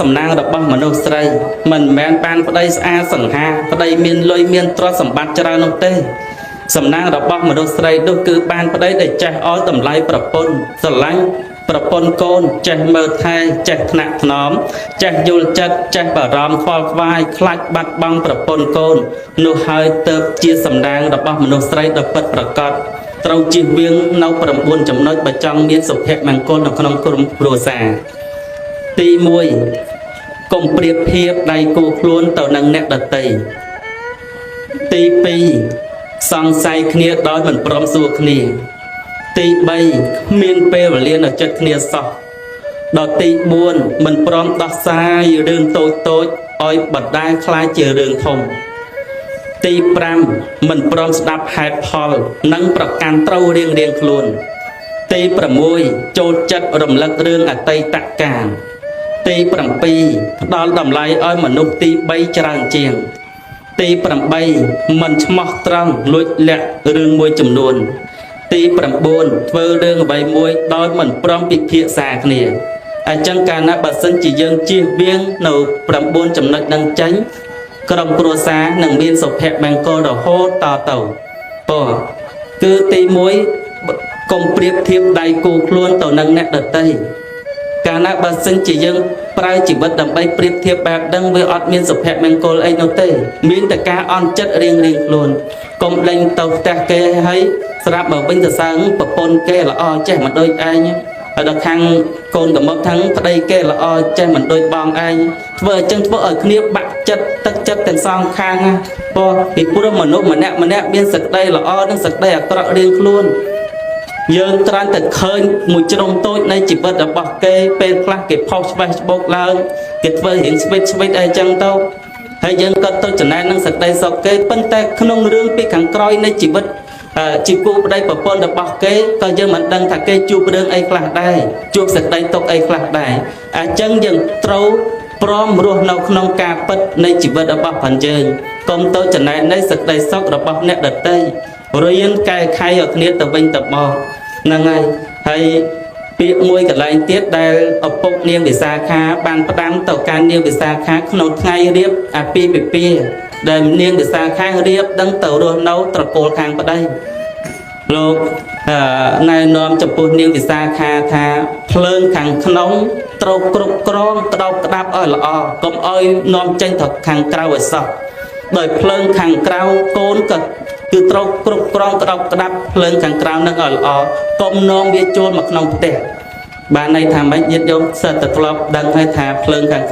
សំណាងរបស់មនុស្សស្រីមិនមែនបានប្តីស្អាតសង្ហាប្តីមានលុយមានទ្រព្យសម្បត្តិច្រើននោះទេសំណាងរបស់មនុស្សស្រីនោះគឺបានប្តីដែលចេះឲ្យតម្លៃប្រពន្ធស្រឡាញ់ប្រពន្ធកូនចេះមើលថែចេះថ្នាក់ថ្នមចេះយល់ចិត្តចេះបារម្ភខ្វល់ខ្វាយខ្លាចបាត់បង់ប្រពន្ធកូននោះហើយទៅជាសំណាងរបស់មនុស្សស្រីដ៏ពិតប្រាកដត្រូវជៀសវាងនៅ9ចំណុចបើចង់មានសុភមង្គលនៅក្នុងក្រុមគ្រួសារទី1កុំប្រៀបធៀបដៃគូខ្លួនទៅនឹងអ្នកដទៃទី2សង្ស័យគ្នាដោយមិនព្រមសួរគ្នាទី3គ្មានពេលវេលានៅចិត្តគ្នាសោះដល់ទី4មិនព្រមដោះស្រាយរឿងតូចៗឲ្យបដាខ្លាចជារឿងធំទី5មិនព្រមស្ដាប់ហេតុផលនិងប្រកាន់ត្រូវរៀងខ្លួនទី6ចូលចិត្តរំលឹករឿងអតីតកាលទី7ផ្ដល់តម្លៃឲ្យមនុស្សទី3ច្រើនជាងទី8មិនឆ្មោះត្រង់លួចលាក់រឿងមួយចំនួនទី9ធ្វើរឿងអ្វីមួយដោយមិនព្រមពិភាក្សាគ្នាអញ្ចឹងកាលណាបើសិនជាយើងជៀសវាងនៅ9ចំណុចនឹងចេញក្រុមគ្រួសារនឹងមានសុភមង្គលរហូតតទៅគឺទី1កុំប្រៀបធៀបដៃគូខ្លួនទៅនឹងអ្នកដទៃកាលណាបើសិនជាយើងប្រើជីវិតដើម្បីប្រៀបធៀបបែបហ្នឹងវាអត់មានសុភមង្គលអីនោះទេមានតែការអន់ចិត្តរៀងខ្លួនកុំលេងទៅផ្ទះគេហើយស្រាប់មកវិញទៅសើងប្រពន្ធគេល្អចេះមិនដូចឯងហើយដល់ខាងកូនកំមុកខាងប្តីគេល្អចេះមិនដូចបងឯងធ្វើអញ្ចឹងធ្វើឲ្យគ្នាបាក់ចិត្តទឹកចិត្តទាំងសងខាងណាពីព្រោះមនុស្សម្នាក់មានសេចក្តីល្អនិងសេចក្តីអាក្រក់រៀងខ្លួនយើងត្រាំតែឃើញមួយជ្រុងតូចនៃជីវិតរបស់គេពេលខ្លះគេផុសច្បេះច្បោកឡើងគេធ្វើរៀងស្វិតអីចឹងទៅហើយយើងក៏ទៅចំណែននឹងសេចក្តីសុខគេប៉ុន្តែក្នុងរឿងពីខាងក្រោយនៃជីវិតជីគូប្តីប្រពន្ធរបស់គេក៏យើងមិនដឹងថាគេជួបរឿងអីខ្លះដែរជួបសេចក្តីទុក្ខអីខ្លះដែរអញ្ចឹងយើងត្រូវព្រមរស់នៅក្នុងការពិតនៃជីវិតរបស់ផងយើងកុំទៅចំណែននៃសេចក្តីសុខរបស់អ្នកដទៃរៀនកែខៃឲ្យគ្នាទៅវិញទៅមកហ្នឹងហើយពាក្យមួយកន្លែងទៀតដែលឪពុកនាងវិសាខាបានផ្ដាំទៅកាន់នាងវិសាខាក្នុងថ្ងៃរៀបអាពាហ៍ពិពាហ៍ដែលនាងវិសាខារៀបដឹងទៅរស់នៅត្រកូលខាងប្តីលោកណែនាំចំពោះនាងវិសាខាថាភ្លើងខាងក្នុងត្រូវគ្រប់គ្រងក្តោបក្តាប់ឲ្យល្អកុំឲ្យនាំចេញទៅខាងក្រៅឲ្យសោះដោយភ្លើងខាងក្រៅកូនក៏គឺត្រូវគ្រប់គ្រងក្តោបក្តាប់ភ្លើងខាងក្រៅនឹងឲ្យល្អកុំនាំវាចូលមកក្នុងផ្ទះបានន័យថាម៉េចញាតិញោមសិតតែធ្លាប់ដឹងហើយថាភ្លើងខាង